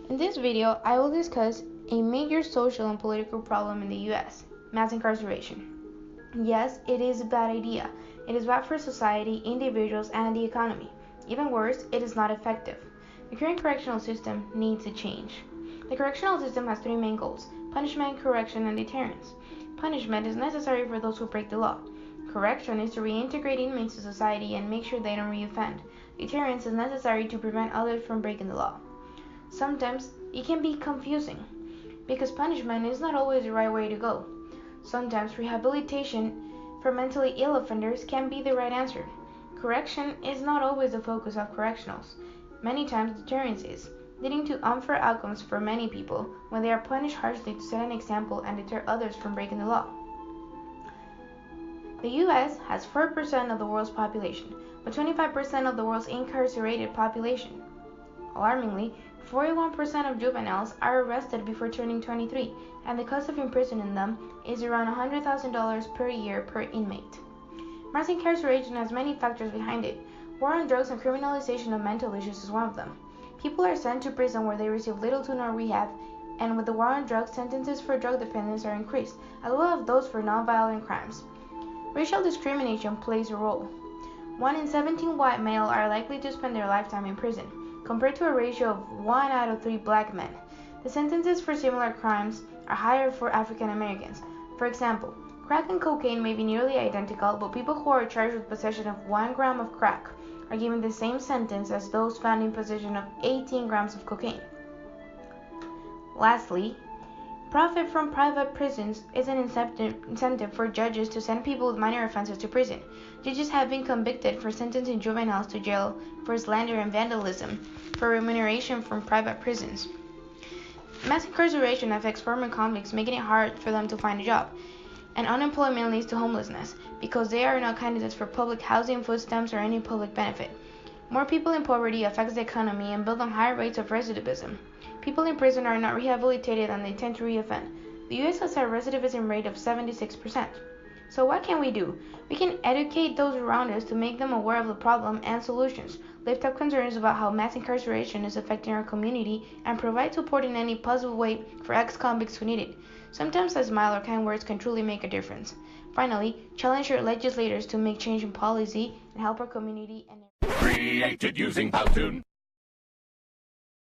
In this video, I will discuss a major social and political problem in the US, mass incarceration. Yes, it is a bad idea. It is bad for society, individuals, and the economy. Even worse, it is not effective. The current correctional system needs a change. The correctional system has three main goals: punishment, correction, and deterrence. Punishment is necessary for those who break the law. Correction is to reintegrate inmates to society and make sure they don't reoffend. Deterrence is necessary to prevent others from breaking the law. Sometimes it can be confusing because punishment is not always the right way to go. Sometimes rehabilitation for mentally ill offenders can be the right answer. Correction is not always the focus of correctionals. Many times deterrence is, leading to unfair outcomes for many people when they are punished harshly to set an example and deter others from breaking the law. The US has 4% of the world's population, but 25% of the world's incarcerated population. Alarmingly, 41% of juveniles are arrested before turning 23, and the cost of imprisoning them is around $100,000 per year per inmate. Mass incarceration has many factors behind it. War on drugs and criminalization of mental issues is one of them. People are sent to prison where they receive little to no rehab, and with the war on drugs, sentences for drug dependence are increased, as well as those for non-violent crimes. Racial discrimination plays a role. 1 in 17 white males are likely to spend their lifetime in prison, compared to a ratio of 1 out of 3 black men. The sentences for similar crimes are higher for African Americans. For example, crack and cocaine may be nearly identical, but people who are charged with possession of 1 gram of crack are given the same sentence as those found in possession of 18 grams of cocaine. Lastly, profit from private prisons is an incentive for judges to send people with minor offenses to prison. Judges have been convicted for sentencing juveniles to jail for slander and vandalism for remuneration from private prisons. Mass incarceration affects former convicts, making it hard for them to find a job. And unemployment leads to homelessness because they are not candidates for public housing, food stamps, or any public benefit. More people in poverty affects the economy and builds on higher rates of recidivism. People in prison are not rehabilitated and they tend to reoffend. The US has a recidivism rate of 76%. So what can we do? We can educate those around us to make them aware of the problem and solutions, lift up concerns about how mass incarceration is affecting our community, and provide support in any possible way for ex-convicts who need it. Sometimes a smile or kind words can truly make a difference. Finally, challenge your legislators to make change in policy and help our community and created using Powtoon.